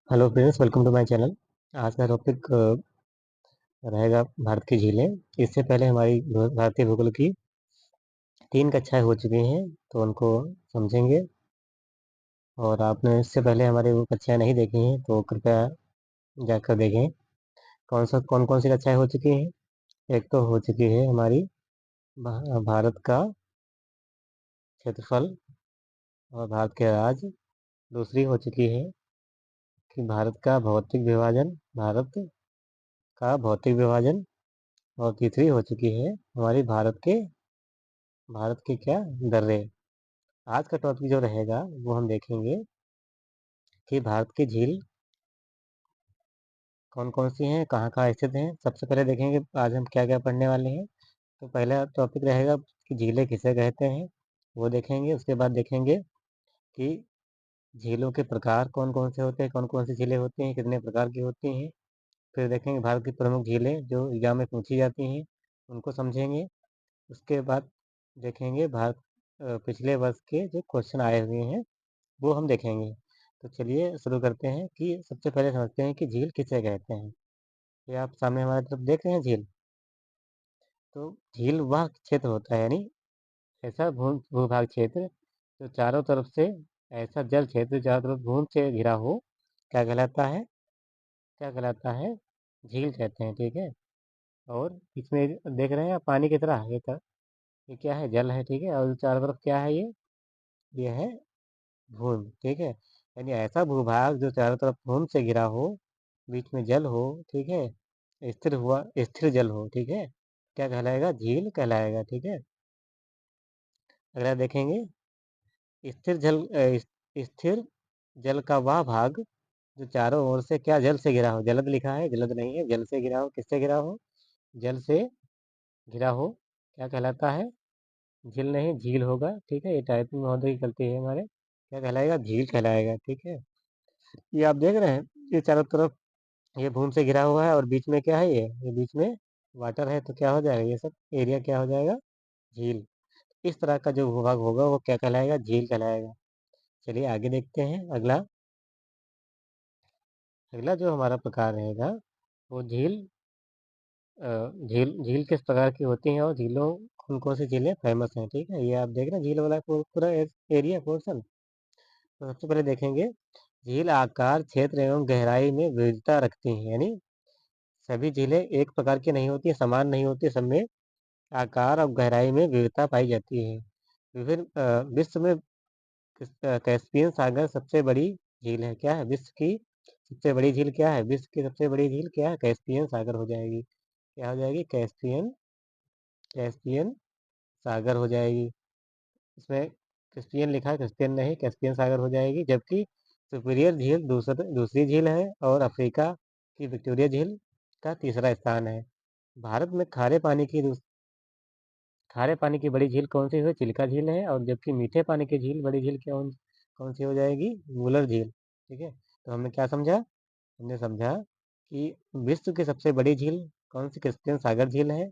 Hello friends, welcome to my channel. आज का topic रहेगा भारत की झीलें। इससे पहले हमारी भारतीय भूगोल की 3 कक्षाएं हो चुकी हैं, तो उनको समझेंगे। और आपने इससे पहले हमारी वो कक्षाएं नहीं देखी हैं तो कृपया जाकर देखें। कौन कौन सी कक्षाएं हो चुकी हैं। एक तो हो चुकी है हमारी भारत का क्षेत्रफल और भारत के राज्य। दूसरी हो चुकी है कि भारत का भौतिक विभाजन। और तीसरी हो चुकी है हमारी भारत के क्या दर्रे। आज का टॉपिक जो रहेगा वो हम देखेंगे कि भारत की झील कौन कौन सी हैं, कहाँ कहाँ स्थित हैं। सबसे पहले देखेंगे आज हम क्या क्या पढ़ने वाले हैं। तो पहला टॉपिक रहेगा कि झीलें किसे कहते हैं, वो देखेंगे। उसके बाद देखेंगे कि झीलों के प्रकार कौन कौन से होते हैं, कौन कौन सी झीलें होती हैं, कितने प्रकार की होती हैं। फिर देखेंगे भारत की प्रमुख झीलें जो एग्जाम में पूछी जाती हैं, उनको समझेंगे। उसके बाद देखेंगे पिछले वर्ष के जो क्वेश्चन आए हुए हैं वो हम देखेंगे। तो चलिए शुरू करते हैं कि सबसे पहले समझते हैं कि झील किसे कहते हैं। ये आप सामने हमारी तरफ देख रहे हैं झील। तो झील वह क्षेत्र होता है, यानी ऐसा भूभाग क्षेत्र जो चारों तरफ से, ऐसा जल क्षेत्र चारों तरफ भूमि से घिरा हो, क्या कहलाता है, क्या कहलाता है, झील कहते हैं। ठीक है। और इसमें देख रहे हैं आप पानी की तरह ये क्या है, जल है। ठीक है। और चारों तरफ क्या है, ये है भूमि। ठीक है। यानी ऐसा भूभाग जो चारों तरफ भूमि से घिरा हो, बीच में जल हो। ठीक है। स्थिर जल हो। ठीक है। क्या कहलाएगा, झील कहलाएगा। ठीक है। अगला देखेंगे स्थिर जल स्थिर जल का वह भाग जो चारों ओर से क्या जल से घिरा हो। जलद लिखा है, जलद नहीं है। जल से घिरा हो, किससे घिरा हो, जल से घिरा हो, क्या कहलाता है, झील नहीं झील होगा। ठीक है। ये टाइपिंग महोदय की गलती है हमारे। क्या कहलाएगा, झील कहलाएगा। ठीक है। ये आप देख रहे हैं, ये चारों तरफ ये भूमि से घिरा हुआ है और बीच में क्या है, ये बीच में वाटर है। तो क्या हो जाएगा, ये सब एरिया क्या हो जाएगा, झील। इस तरह का जो भूभाग होगा वो क्या कहलाएगा, झील कहलाएगा। चलिए आगे देखते हैं। अगला अगला जो हमारा प्रकार रहेगा वो झील झील किस प्रकार की होती हैं और झीलों कौन कौन सी झीलें फेमस हैं। ठीक है। ये आप देख रहे हैं झील वाला पूरा एरिया पोर्शन। तो सबसे पहले देखेंगे, झील आकार, क्षेत्र एवं गहराई में विविधता रखती हैं। यानी सभी झीलें एक प्रकार की नहीं होती, समान नहीं होती। सब में आकार और गहराई में विविधता पाई जाती है। विश्व में कैस्पियन सागर सबसे बड़ी झील है। क्या है, विश्व की सबसे बड़ी झील क्या है, विश्व की सबसे बड़ी झील क्या है, कैस्पियन सागर हो जाएगी। क्या हो जाएगी, कैस्पियन कैस्पियन सागर हो जाएगी। इसमें कैस्पियन लिखा है, कैस्पियन नहीं, कैस्पियन सागर हो जाएगी। जबकि सुपीरियर झील दूसरी झील है और अफ्रीका की विक्टोरिया झील का तीसरा स्थान है। भारत में खारे पानी की बड़ी झील कौन सी है, चिल्का झील है। और जबकि मीठे पानी की झील बड़ी झील कौन कौन सी हो जाएगी, वूलर झील। ठीक है। तो हमने क्या समझा, हमने समझा कि विश्व की सबसे बड़ी झील कौन सी, क्रिश्चियन सागर झील है।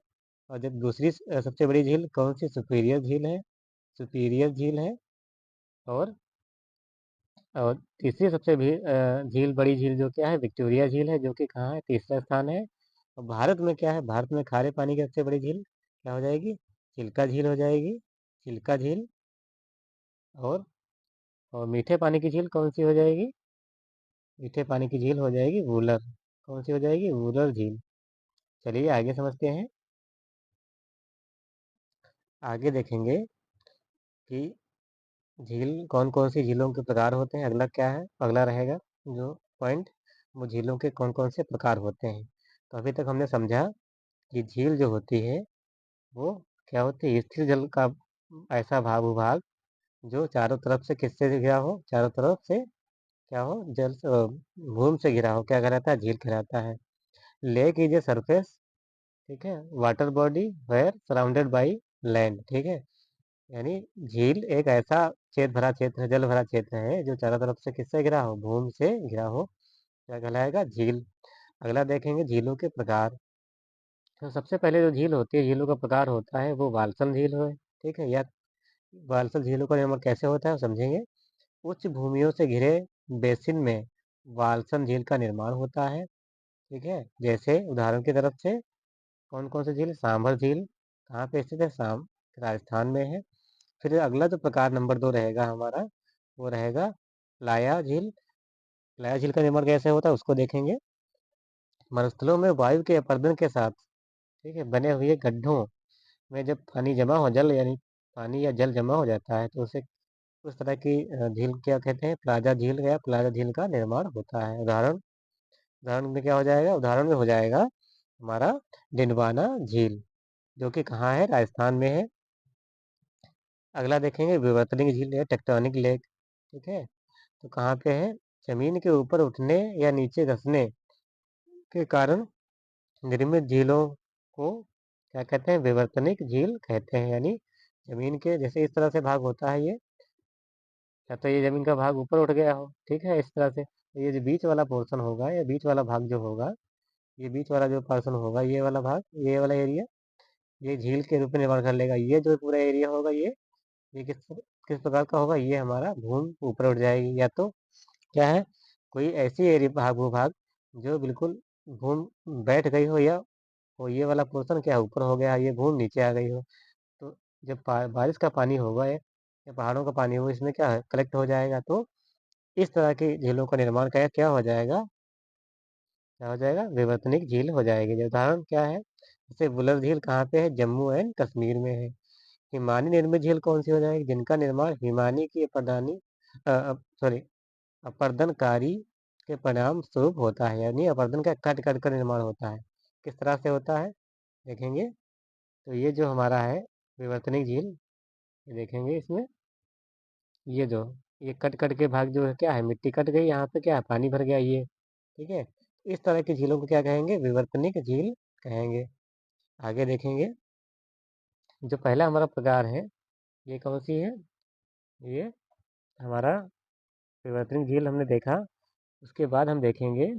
और जब दूसरी सबसे बड़ी झील कौन सी, सुपीरियर झील है, सुपीरियर झील है। और और तीसरी झील, बड़ी झील जो क्या है, विक्टोरिया झील है, जो कि कहाँ है, तीसरा स्थान है। और भारत में क्या है, भारत में खारे पानी की सबसे बड़ी झील क्या हो जाएगी, चिल्का झील हो जाएगी, चिल्का झील। और और मीठे पानी की झील कौन सी हो जाएगी, मीठे पानी की झील हो जाएगी वूलर। कौन सी हो जाएगी, वूलर झील। चलिए आगे समझते हैं। आगे देखेंगे कि झील कौन कौन सी झीलों के प्रकार होते हैं। अगला क्या है, अगला रहेगा जो पॉइंट, वो झीलों के कौन कौन से प्रकार होते हैं। तो अभी तक हमने समझा कि झील जो होती है वो क्या होती है, स्थिर जल का ऐसा भूभाग जो चारों तरफ से किससे घिरा हो, चारों तरफ से क्या हो, भूमि से घिरा हो, क्या कहलाता है, झील कहलाता है। लेक इज ए सरफेस, ठीक है, water body were surrounded by land. ठीक है। यानी झील एक ऐसा क्षेत्र है, जल भरा क्षेत्र है जो चारों तरफ से किससे घिरा हो, भूमि से घिरा हो, क्या कहलाएगा, झील। अगला देखेंगे झीलों के प्रकार। तो सबसे पहले जो झील होती है, झीलों का प्रकार होता है वो बालसम झील है। ठीक है। या बालसम झीलों का निर्माण कैसे होता है वो समझेंगे। उच्च भूमियों से घिरे बेसिन में वालसन झील का निर्माण होता है। ठीक है, जैसे उदाहरण की तरफ से कौन कौन सी झील? सांभर झील कहाँ पे स्थित है? राजस्थान में है। फिर अगला जो प्रकार नंबर 2 रहेगा हमारा, वो रहेगा प्लाया झील। प्लाया झील का निर्माण कैसे होता है उसको देखेंगे। मरुस्थलों में वायु के अपर्दन के साथ, ठीक है, बने हुए गड्ढों में जब पानी जमा हो, जल यानी पानी या जल जमा हो जाता है, तो उसे उस तरह की झील क्या कहते हैं? प्लाजा झील या प्लाजा झील का निर्माण होता है। उदाहरण में क्या हो जाएगा? उदाहरण में हो जाएगा हमारा डिंडवाना झील, जो कि कहाँ है? राजस्थान में है। अगला देखेंगे विवर्तनिक झील या टेक्टोनिक लेक। ठीक है, तो कहाँ पे है? जमीन के ऊपर उठने या नीचे धंसने के कारण निर्मित झीलों को क्या कहते हैं? विवर्तनिक झील कहते हैं। यानी जमीन के जैसे इस तरह से भाग होता है ये, या तो ये जमीन का भाग ऊपर उठ गया हो, ठीक है, इस तरह से, तो ये जो बीच वाला पोर्शन होगा, या बीच वाला भाग जो होगा, ये बीच वाला जो पोर्शन होगा, ये वाला भाग, ये वाला एरिया, ये झील के रूप में निर्माण कर लेगा। ये जो पूरा एरिया होगा, ये किस प्रकार का होगा? ये हमारा भूमि ऊपर उठ जाएगी। या तो क्या है? कोई ऐसी एरिया भूभाग जो बिल्कुल भूमि बैठ गई हो, या वो ये वाला पोर्शन क्या ऊपर हो गया, ये भूमि नीचे आ गई हो, तो जब बारिश का पानी होगा या पहाड़ों का पानी हो, इसमें क्या है? कलेक्ट हो जाएगा। तो इस तरह की झीलों का निर्माण क्या हो जाएगा? क्या हो जाएगा? विवर्तनिक झील हो जाएगी। जो उदाहरण क्या है? जैसे वुलर झील कहाँ पे है? जम्मू एंड कश्मीर में है। हिमानी निर्मित झील कौन सी हो जाएगी? जिनका निर्माण हिमानी की सॉरी अपर्दनकारी के परिणाम स्वरूप होता है, यानी अपर्दन का कट कट कर निर्माण होता है। किस तरह से होता है देखेंगे। तो ये जो हमारा है विवर्तनिक झील, ये देखेंगे इसमें, ये जो ये कट कट के भाग जो है, क्या है? मिट्टी कट गई, यहाँ पे क्या है? पानी भर गया ये। ठीक है, इस तरह की झीलों को क्या कहेंगे? विवर्तनिक झील कहेंगे। आगे देखेंगे, जो पहला हमारा प्रकार है, ये कौन सी है? ये हमारा विवर्तनिक झील हमने देखा। उसके बाद हम देखेंगे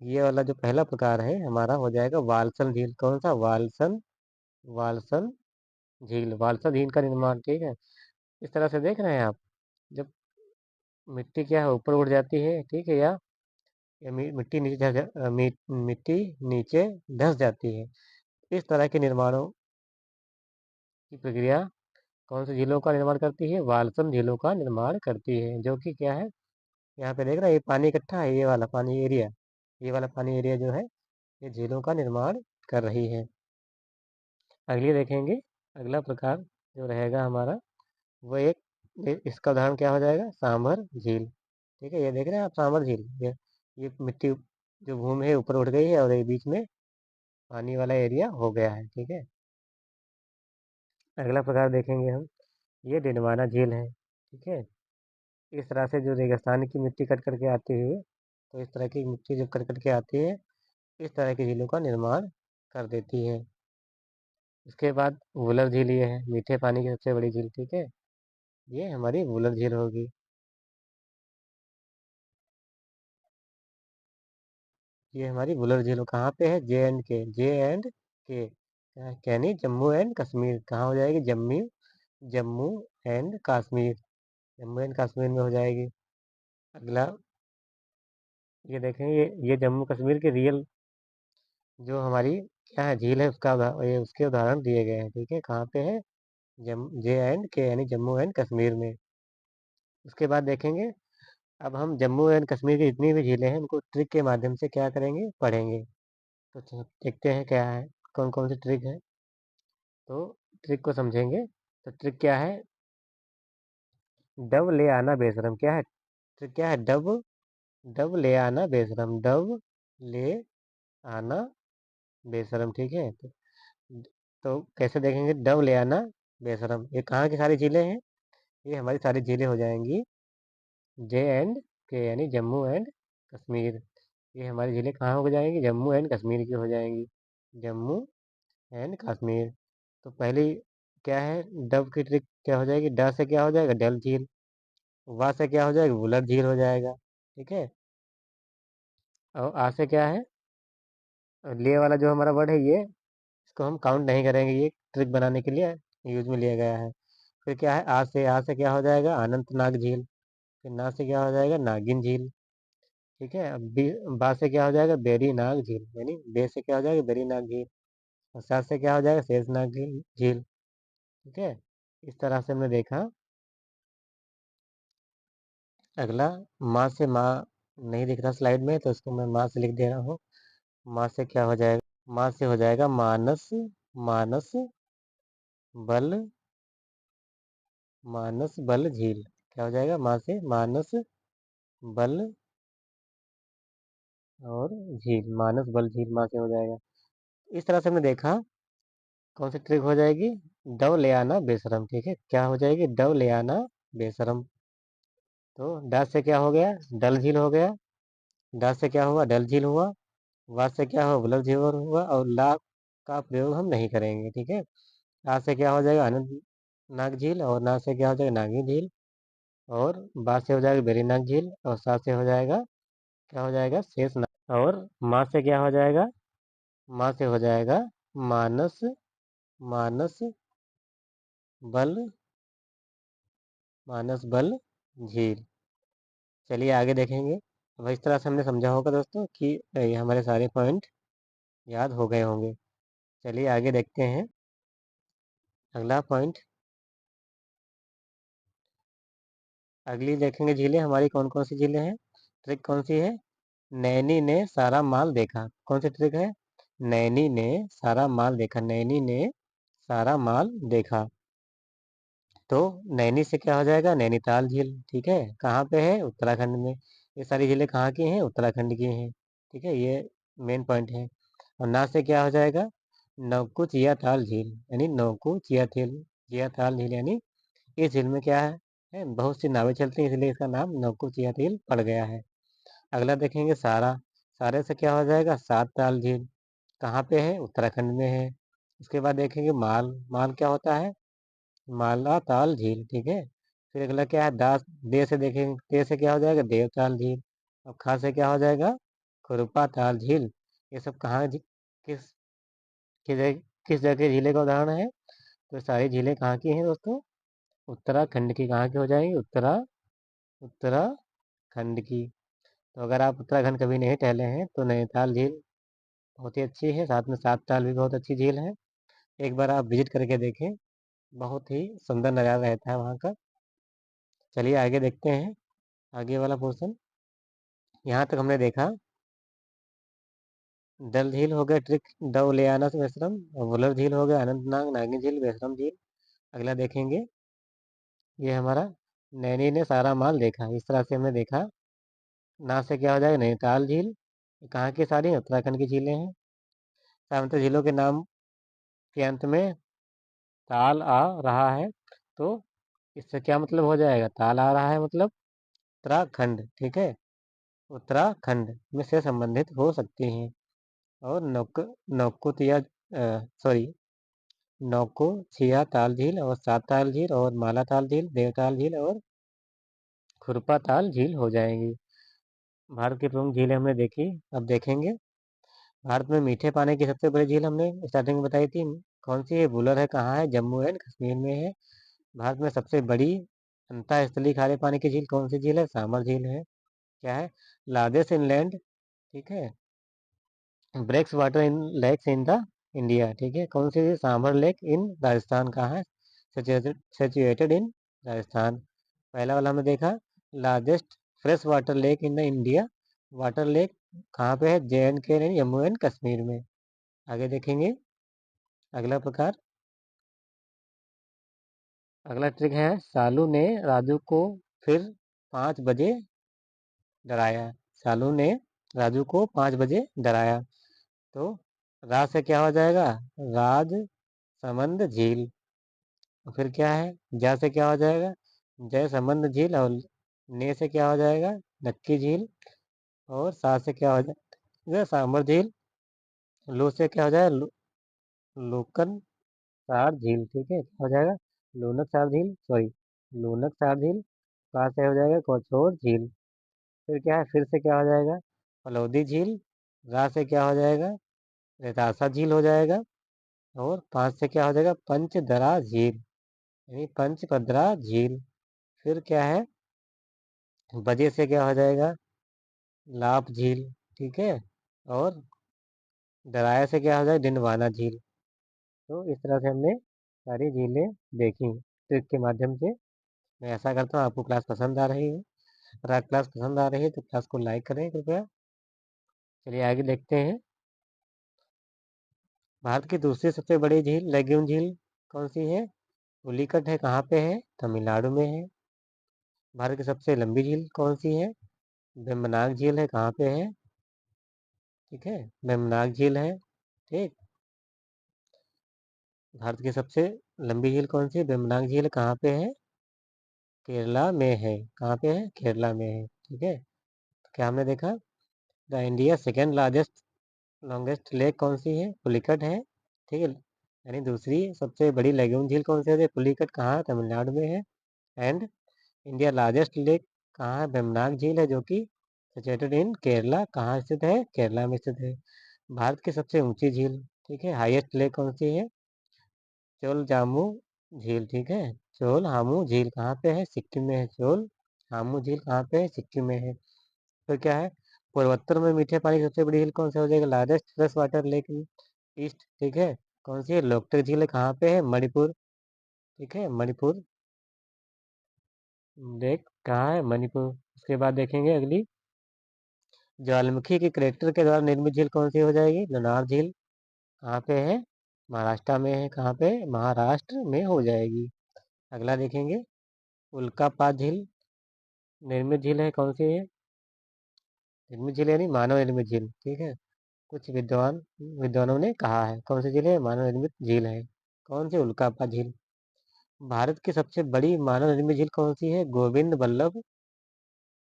ये वाला जो पहला प्रकार है हमारा हो जाएगा वालसन झील। कौन सा? वालसन वालसन झील। वालसन झील का निर्माण, ठीक है, इस तरह से देख रहे हैं आप। जब मिट्टी क्या है? ऊपर उड़ जाती है, ठीक है, या मिट्टी नीचे धंस जाती है। इस तरह के निर्माणों की प्रक्रिया कौन सी झीलों का निर्माण करती है? वालसन झीलों का निर्माण करती है। जो कि क्या है? यहाँ पे देख रहे हैं, ये पानी इकट्ठा है, ये वाला पानी एरिया, ये वाला पानी एरिया जो है, ये झीलों का निर्माण कर रही है। अगली देखेंगे, अगला प्रकार जो रहेगा हमारा, वो इसका उदाहरण क्या हो जाएगा? सांभर झील। ठीक है, ये देख रहे हैं आप, सांभर झील, ये मिट्टी जो भूमि है ऊपर उठ गई है, और ये बीच में पानी वाला एरिया हो गया है। ठीक है, अगला प्रकार देखेंगे हम, ये डिंडवाना झील है। ठीक है, इस तरह से जो रेगिस्तान की मिट्टी कट करके आती है, तो इस तरह की मिट्टी जब कट करके आती है, इस तरह की झीलों का निर्माण कर देती है। उसके बाद वुलर झील ये है, मीठे पानी की सबसे बड़ी झील। ठीक है, ये हमारी वुलर झील होगी। ये हमारी वुलर झील कहाँ पे है? जे एंड के यानी जम्मू एंड कश्मीर। कहाँ हो जाएगी? जम्मू एंड कश्मीर। जम्मू एंड कश्मीर में हो जाएगी। अगला ये देखें, ये जम्मू कश्मीर के रियल जो हमारी क्या है झील है, ये उसके उदाहरण दिए गए हैं। ठीक है, कहाँ पे है? जे एंड के यानी जम्मू एंड कश्मीर में। उसके बाद देखेंगे, अब हम जम्मू एंड कश्मीर की जितनी भी झीलें हैं उनको ट्रिक के माध्यम से क्या करेंगे? पढ़ेंगे। तो देखते हैं क्या है, कौन कौन सी ट्रिक है। तो ट्रिक को समझेंगे। तो ट्रिक क्या है? डब ले आना बेशरम। क्या है ट्रिक? क्या है? डब डब ले आना बेशरम। डब ले आना बेशरम। ठीक है, तो कैसे देखेंगे? डब ले आना बेशरम, ये कहाँ की सारी झीलें हैं? ये हमारी सारी झीलें हो जाएंगी जे एंड के यानी जम्मू एंड कश्मीर। ये हमारी झीलें कहाँ हो जाएंगी? जम्मू एंड कश्मीर की हो जाएंगी। जम्मू एंड कश्मीर। तो पहली क्या है? डब की ट्रिक क्या हो जाएगी? ड से क्या हो जाएगा? डल झील। वा से क्या हो जाएगा? वुलर झील हो जाएगा। ठीक है, और आ से क्या है? और ले वाला जो हमारा वर्ड है, ये इसको हम काउंट नहीं करेंगे, ये ट्रिक बनाने के लिए यूज में लिया गया है। फिर क्या है? आ से क्या हो जाएगा? अनंतनाग झील। फिर ना से क्या हो जाएगा, नागिन झील। ठीक है, अब बा से क्या हो जाएगा, बेरी नाग झील, यानी बे से क्या हो जाएगा, बेरी नाग झील। और सा से क्या हो जाएगा, शेष नाग झील। ठीक है, इस तरह से हमने देखा। अगला, माँ से माँ नहीं दिख रहा स्लाइड में, तो इसको मैं माँ से लिख दे रहा हूँ। माँ से क्या हो जाएगा, माँ से हो जाएगा मानस, मानस बल, मानस बल झील। क्या हो जाएगा, माँ से मानस बल और झील, मानस बल झील माँ से हो जाएगा। इस तरह से हमने देखा कौन सी ट्रिक हो जाएगी, डव ले आना बेशरम। ठीक है, क्या हो जाएगी, डव ले आना बेशरम। तो डा से क्या हो गया, डल झील हो गया। डा से क्या हुआ, डल झील हुआ। वा से क्या हुआ, बुलर झील हुआ। और ला का प्रयोग हम नहीं करेंगे। ठीक है, आ से क्या हो जाएगा, अनंत नाग झील। और ना से क्या हो जाएगा, नागी झील। और बा से हो जाएगा बेरी नाग झील। और सा से हो जाएगा, क्या हो जाएगा, शेष नाग। और माँ से क्या हो जाएगा, माँ से हो जाएगा मानस, मानस बल, मानस बल झील। चलिए आगे देखेंगे। अब इस तरह से हमने समझा होगा दोस्तों कि ये हमारे सारे पॉइंट याद हो गए होंगे। चलिए आगे देखते हैं अगला पॉइंट। अगली देखेंगे झीलें हमारी कौन कौन सी झीलें हैं। ट्रिक कौन सी है, नैनी ने सारा माल देखा। कौन सी ट्रिक है, नैनी ने सारा माल देखा, नैनी ने सारा माल देखा। तो नैनी से क्या हो जाएगा, नैनीताल झील। ठीक है, कहाँ पे है, उत्तराखंड में। ये सारी झीलें कहाँ की हैं, उत्तराखंड की हैं। ठीक है, ये मेन पॉइंट है। और ना से क्या हो जाएगा, नौकू चिया ताल झील, यानी नौकू चिया झील, चिया ताल झील, यानी इस झील में क्या है, बहुत सी नावें चलती हैं, इसलिए इसका नाम नौकू चिया झील पड़ गया है। अगला देखेंगे सारा। सारे से क्या हो जाएगा, सात ताल झील। कहाँ पे है, उत्तराखंड में है। उसके बाद देखेंगे माल। माल क्या होता है, माला ताल झील। ठीक है, फिर अगला क्या है, दास। दे से देखेंगे, दे से क्या हो जाएगा, देवताल झील। और खा से क्या हो जाएगा, खुरपा ताल झील। ये सब कहाँ किस किस जगह की झीलें का उदाहरण है, तो सारी झीलें कहाँ की हैं दोस्तों, उत्तराखंड की। कहाँ की हो जाएंगी, उत्तराखंड की। तो अगर आप उत्तराखंड कभी नहीं टहले हैं तो नैनीताल झील बहुत ही अच्छी है, साथ में सात ताल भी बहुत अच्छी झील है। एक बार आप विजिट करके देखें, बहुत ही सुंदर नज़ारा रहता है वहाँ का। चलिए आगे देखते हैं, आगे वाला पोर्शन। यहाँ तक हमने देखा डल झील हो गया ट्रिक, डव लियाना से बेशरम। और वुलर झील हो गया, अनंतनाग नागिन झील, बेशरम झील। अगला देखेंगे, ये हमारा नैनी ने सारा माल देखा। इस तरह से हमने देखा। ना से क्या हो जाएगा, नैनीताल झील। ये कहाँ की सारी हैं? उत्तराखंड की झीलें हैं। सामान्यतः झीलों के नाम के अंत में ताल आ रहा है, तो इससे क्या मतलब हो जाएगा, ताल आ रहा है मतलब उत्तराखंड। ठीक है, उत्तराखंड में से संबंधित हो सकती हैं। और नौकुतिया सॉरी नौको छिया ताल झील और सात ताल झील और माला ताल झील, देवताल झील और खुरपा ताल झील हो जाएंगी। भारत की प्रमुख झीलें हमने देखी। अब देखेंगे भारत में मीठे पानी की सबसे बड़ी झील हमने स्टार्टिंग में बताई थी, कौन सी है, वुलर है। कहाँ है, जम्मू एंड कश्मीर में है। भारत में सबसे बड़ी अंतः स्थलीय खारे पानी की झील कौन सी झील है, सामर झील है। क्या है, लार्जेस्ट इनलैंड। ठीक है, breaks water in lakes in the India. ठीक है, कौन सी थी, सांभर लेक इन राजस्थान। कहाँ है, सिचुएटेड इन राजस्थान। पहला वाला हमने देखा largest fresh water lake in the India, water lake कहाँ पे है, JNK यानी जम्मू एंड कश्मीर में। आगे देखेंगे अगला प्रकार। अगला ट्रिक है, सालू ने राजू को फिर 5 बजे डराया। सालू ने राजू को 5 बजे डराया। तो रा से क्या हो जाएगा, राज समंद झील। और फिर क्या है, जा से क्या हो जाएगा, जय संबंध झील। और ने से क्या हो जाएगा, नक्की झील। और सा से क्या हो जाएगा, सांबर झील। लो से क्या हो जाएगा, लोकन सार झील। ठीक है, क्या हो जाएगा, लोनक सार झील, सॉरी लोनक सार झील। का से हो जाएगा, कौछोर झील। फिर क्या है, फिर से क्या हो जाएगा, फलौदी झील। रा से क्या हो जाएगा, रेतासा झील हो जाएगा। और पाँच से क्या हो जाएगा, पंचदरा झील, यानी पंचपदरा झील। फिर क्या है, बजे से क्या हो जाएगा, लाप झील, ठीक है। और दराया से क्या हो जाएगा, डिंडवाना झील। तो इस तरह से हमने सारी झीलें देखी ट्रिक के माध्यम से। मैं ऐसा करता हूँ आपको क्लास पसंद आ रही है। अगर आप क्लास पसंद आ रही है तो क्लास को लाइक करें कृपया। चलिए आगे देखते हैं। भारत की दूसरी सबसे बड़ी झील लेगून झील कौन सी है? पुलिकट है, कहाँ पे है? तमिलनाडु में है। भारत की सबसे लंबी झील कौन सी है? वेम्बनाग झील है, कहाँ पे है? ठीक है, वेम्बनाग झील है। ठीक। भारत की सबसे लंबी झील कौन सी है? वेम्बनाग झील कहाँ पे है? केरला में है। कहाँ पे है? केरला में है। ठीक है। तो क्या हमने देखा, the India second largest longest lake कौन सी है? पुलिकट है। ठीक है, यानी दूसरी सबसे बड़ी लेगून झील कौन सी है? पुलिकट कहाँ है? तमिलनाडु में है। एंड इंडिया लार्जेस्ट लेक कहाँ है? वेम्बनाग झील है, जो कि सिचुएटेड इन केरला। कहाँ स्थित है? केरला में स्थित है। भारत की सबसे ऊंची झील, ठीक है, हाईएस्ट लेक कौन सी है? चोल जामू झील। ठीक है, चोल हामू झील कहाँ पे है? सिक्किम में है। चोल हामू झील कहाँ पे है? सिक्किम में है। तो क्या है, पूर्वोत्तर में मीठे पानी की सबसे बड़ी झील कौन सी हो जाएगी? Largest fresh water lake in east. ठीक है, कौन सी है? लोकटक झील है, कहाँ पे है? मणिपुर। ठीक है, मणिपुर लेक कहाँ है? मणिपुर। उसके बाद देखेंगे अगली, ज्वालामुखी के क्रेटर के द्वारा निर्मित झील कौन सी हो जाएगी? लोनार झील कहाँ पे है? महाराष्ट्र में है। कहाँ पे? महाराष्ट्र में हो जाएगी। अगला देखेंगे, उल्कापात झील निर्मित झील है, कौन सी है? निर्मित झील यानी मानव निर्मित झील। ठीक है, कुछ विद्वानों ने कहा है कौन सी झील है? मानव निर्मित झील है। कौन सी? उल्कापात झील। भारत की सबसे बड़ी मानव निर्मित झील कौन सी है? गोविंद बल्लभ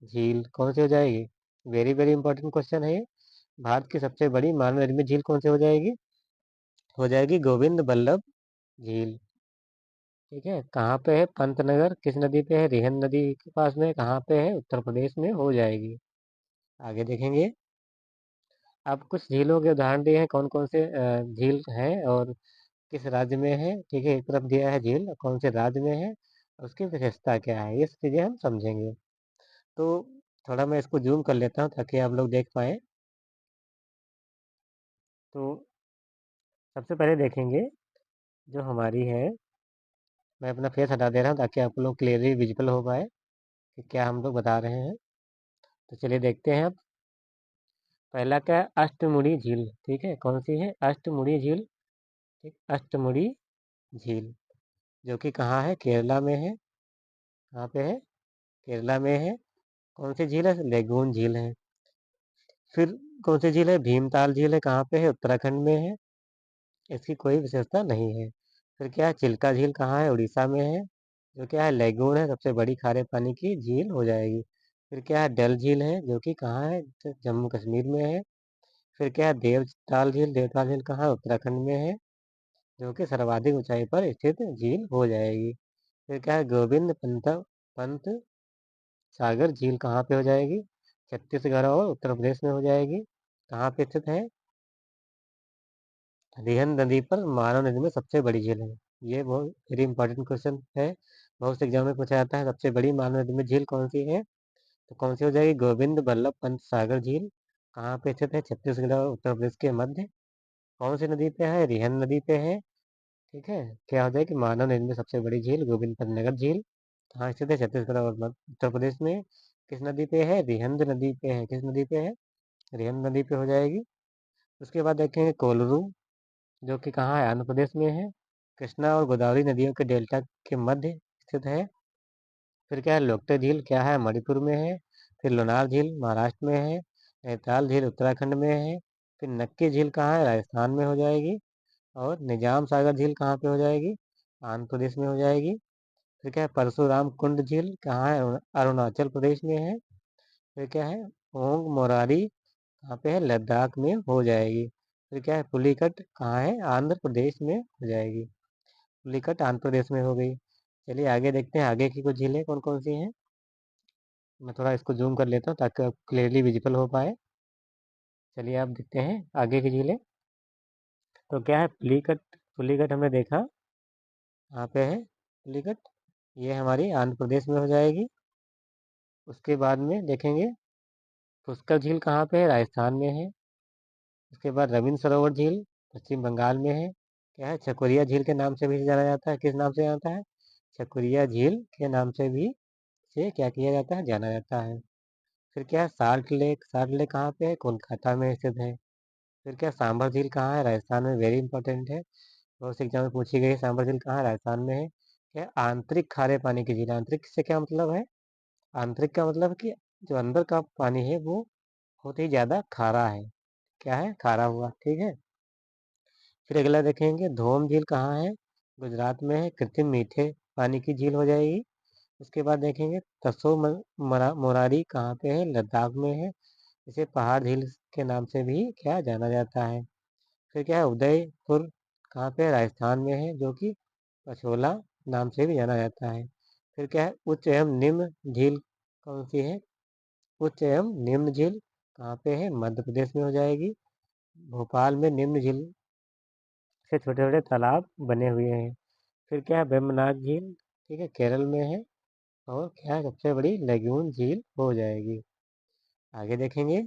झील कौन सी हो जाएगी? वेरी वेरी इंपॉर्टेंट क्वेश्चन है ये। भारत की सबसे बड़ी मानव निर्मित झील कौन सी हो जाएगी? हो जाएगी गोविंद बल्लभ झील। ठीक है, कहाँ पे है? पंतनगर किस नदी पे है? रिहंद नदी के पास में। कहाँ पे है? उत्तर प्रदेश में हो जाएगी। आगे देखेंगे, अब कुछ झीलों के उदाहरण दिए हैं, कौन कौन से झील हैं और किस राज्य में है। ठीक है, एक तरफ दिया है झील, कौन से राज्य में है, उसकी विशेषता क्या है, ये सब चीज़ें हम समझेंगे। तो थोड़ा मैं इसको जूम कर लेता हूँ ताकि आप लोग देख पाए। तो सबसे पहले देखेंगे, जो हमारी है, मैं अपना फेस हटा दे रहा हूँ ताकि आप लोग क्लियरली विजिबल हो पाए कि क्या हम लोग बता रहे हैं। तो चलिए देखते हैं अब। पहला क्या है? अष्टमुड़ी झील। ठीक है, कौन सी है? अष्टमुड़ी झील। ठीक, अष्टमुड़ी झील, जो कि कहाँ है? केरला में है। कहाँ पे है? केरला में है। कौन सी झील है? लेगून झील है। फिर कौन सी झील है? भीमताल झील है, कहाँ पे है? उत्तराखंड में है। इसकी कोई विशेषता नहीं है। फिर क्या है? चिल्का झील कहाँ है? उड़ीसा में है, जो क्या है? लेगून है, सबसे बड़ी खारे पानी की झील हो जाएगी। फिर क्या है? डल झील है, जो कि कहाँ है? जम्मू कश्मीर में है। फिर क्या है? देवताल झील। देवताल झील कहाँ है? उत्तराखंड में है, जो कि सर्वाधिक ऊंचाई पर स्थित झील हो जाएगी। फिर क्या है? गोविंद पंत सागर झील कहाँ पे हो जाएगी? छत्तीसगढ़ और उत्तर प्रदेश में हो जाएगी। कहाँ पे स्थित है? रिहंद नदी पर मानव नदी में सबसे बड़ी झील है। ये बहुत वेरी इंपॉर्टेंट क्वेश्चन है, बहुत से एग्जाम में पूछा जाता है। सबसे बड़ी मानव नदी में झील कौन सी है? तो कौन सी हो जाएगी? गोविंद बल्लभ पंत सागर झील। कहाँ पे स्थित है? छत्तीसगढ़ और उत्तर प्रदेश के मध्य। कौन सी नदी पे है? रिहंद नदी पे है। ठीक है, क्या हो जाएगी? मानव नदी में सबसे बड़ी झील गोविंद पंत नगर झील। कहाँ स्थित है? छत्तीसगढ़ और उत्तर प्रदेश में। किस नदी पे है? रिहंद नदी पे है। किस नदी पे है? रिहंद नदी पे हो जाएगी। उसके बाद देखेंगे कोलरू, जो कि कहाँ है? आंध्र प्रदेश में है। कृष्णा और गोदावरी नदियों के डेल्टा के मध्य स्थित है। फिर क्या है? लोकटक झील क्या है? मणिपुर में है। फिर लोनार झील महाराष्ट्र में है। नैनीताल झील उत्तराखंड में है। फिर नक्की झील कहाँ है? राजस्थान में हो जाएगी। और निजाम सागर झील कहाँ पे हो जाएगी? आंध्र प्रदेश में हो जाएगी। फिर क्या है? परशुराम कुंड झील कहाँ है? अरुणाचल प्रदेश में है। फिर क्या है? ओंग मोरारी कहाँ पे है? लद्दाख में हो जाएगी। फिर क्या है? पुलिकट कहाँ है? आंध्र प्रदेश में हो जाएगी। पुलिकट आंध्र प्रदेश में हो गई। चलिए आगे देखते हैं, आगे की कुछ झीलें कौन कौन सी हैं। मैं थोड़ा इसको जूम कर लेता हूँ ताकि आप क्लियरली विजिबल हो पाए। चलिए आप देखते हैं आगे की झीलें। तो क्या है? पुलिकट। पुलिकट हमने देखा, कहाँ पे है पुलिकट? ये हमारी आंध्र प्रदेश में हो जाएगी। उसके बाद में देखेंगे पुष्कर झील कहाँ पे है, राजस्थान में है। उसके बाद रविंद्र सरोवर झील पश्चिम बंगाल में है। क्या है, छकुरिया झील के नाम से भी जाना जाता है। किस नाम से जाता है, छकुरिया झील के नाम से भी से क्या किया जाता है, जाना जाता है। फिर क्या है, साल्ट लेक। साल्ट लेक कहाँ पे है, कोलकाता में स्थित है। फिर क्या, सांभर झील कहाँ है, राजस्थान में, वेरी इंपॉर्टेंट है, बहुत से एग्जाम में पूछी गई है। सांभर झील कहाँ है, राजस्थान में है। क्या, आंतरिक खारे पानी की झील। आंतरिक से क्या मतलब है, आंतरिक का मतलब कि जो अंदर का पानी है वो बहुत ही ज्यादा खारा है। क्या है, खारा हुआ, ठीक है। फिर अगला देखेंगे, धोम झील कहाँ है, गुजरात में है, कृत्रिम मीठे पानी की झील हो जाएगी। उसके बाद देखेंगे तसो मोरारी कहाँ पे है, लद्दाख में है। इसे पहाड़ झील के नाम से भी क्या जाना जाता है। फिर क्या है, उदयपुर कहाँ पे है, राजस्थान में है, जो कि पछोला नाम से भी जाना जाता है। फिर क्या है, उच्च एवं निम्न झील कौन सी है, उच्च एवं निम्न झील कहाँ पे है, मध्य प्रदेश में हो जाएगी। भोपाल में निम्न झील से छोटे छोटे तालाब बने हुए हैं। फिर क्या है, वेम्बनाड झील, ठीक है, केरल में है। और क्या है, सबसे बड़ी लेगून झील हो जाएगी। आगे देखेंगे,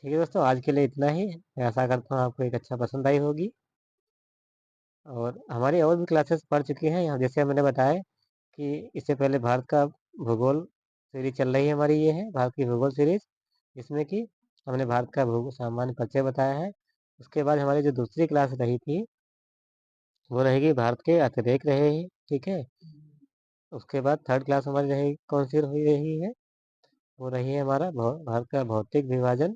ठीक है दोस्तों, आज के लिए इतना ही। मैं आशा करता हूँ आपको एक अच्छा पसंद आई होगी। और हमारी और भी क्लासेस पढ़ चुकी हैं यहाँ, जैसे मैंने बताया कि इससे पहले भारत का भूगोल सीरीज चल रही है हमारी, ये है भारत की भूगोल सीरीज, जिसमें कि हमने भारत का भूगोल सामान्य परिचय बताया है। उसके बाद हमारी जो दूसरी क्लास रही थी वो रहेगी भारत के अतिरेक रहेगी, ठीक है। उसके बाद थर्ड क्लास हमारी रहेगी, कौन सी हुई रही है, वो रही है हमारा भारत का भौतिक विभाजन,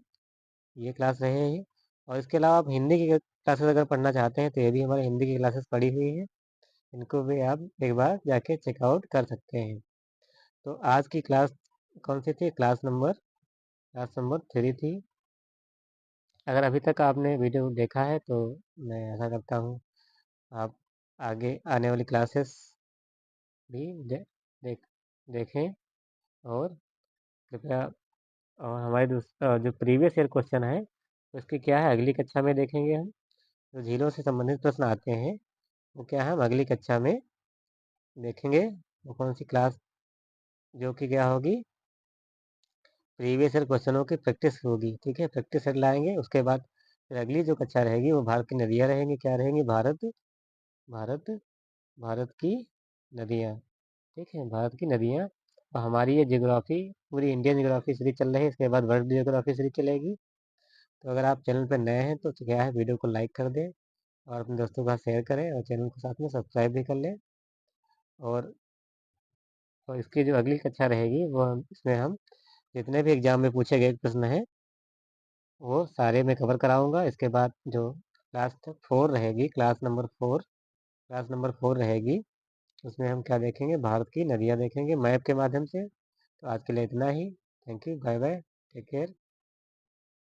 ये क्लास रहेगी। और इसके अलावा आप हिंदी की क्लासेस अगर पढ़ना चाहते हैं तो ये भी हमारे हिंदी की क्लासेस पढ़ी हुई हैं, इनको भी आप एक बार जाके चेकआउट कर सकते हैं। तो आज की क्लास कौन सी थी, क्लास नंबर 3 थी। अगर अभी तक आपने वीडियो देखा है तो मैं ऐसा करता हूँ आप आगे आने वाली क्लासेस भी देख देखें। और कृपया, और हमारे जो प्रीवियस ईयर क्वेश्चन है उसकी क्या है, अगली कक्षा में देखेंगे हम। जो झीलों से संबंधित प्रश्न आते हैं वो क्या है, हम अगली कक्षा में देखेंगे। वो कौन सी क्लास, जो कि क्या होगी, प्रीवियस ईयर क्वेश्चनों की प्रैक्टिस होगी, ठीक है, प्रैक्टिस सेट लाएंगे। उसके बाद फिर अगली जो कक्षा रहेगी वो भारत की नदियाँ रहेंगी, क्या रहेंगी, भारत भारत की नदियाँ, ठीक है, भारत की नदियाँ। और हमारी ये जियोग्राफी, पूरी इंडियन जियोग्राफी सीरीज चल रही है, इसके बाद वर्ल्ड जियोग्राफी सीरीज चलेगी। तो अगर आप चैनल पर नए हैं तो क्या है, वीडियो को लाइक कर दें और अपने दोस्तों के साथ शेयर करें, और चैनल को साथ में सब्सक्राइब भी कर लें। और इसकी जो अगली कक्षा रहेगी वो इसमें हम जितने भी एग्जाम में पूछे गए प्रश्न हैं वो सारे मैं कवर कराऊंगा। इसके बाद जो क्लास नंबर फोर रहेगी, उसमें हम क्या देखेंगे, भारत की नदियाँ देखेंगे मैप के माध्यम से। तो आज के लिए इतना ही। Thank you, bye bye, take care.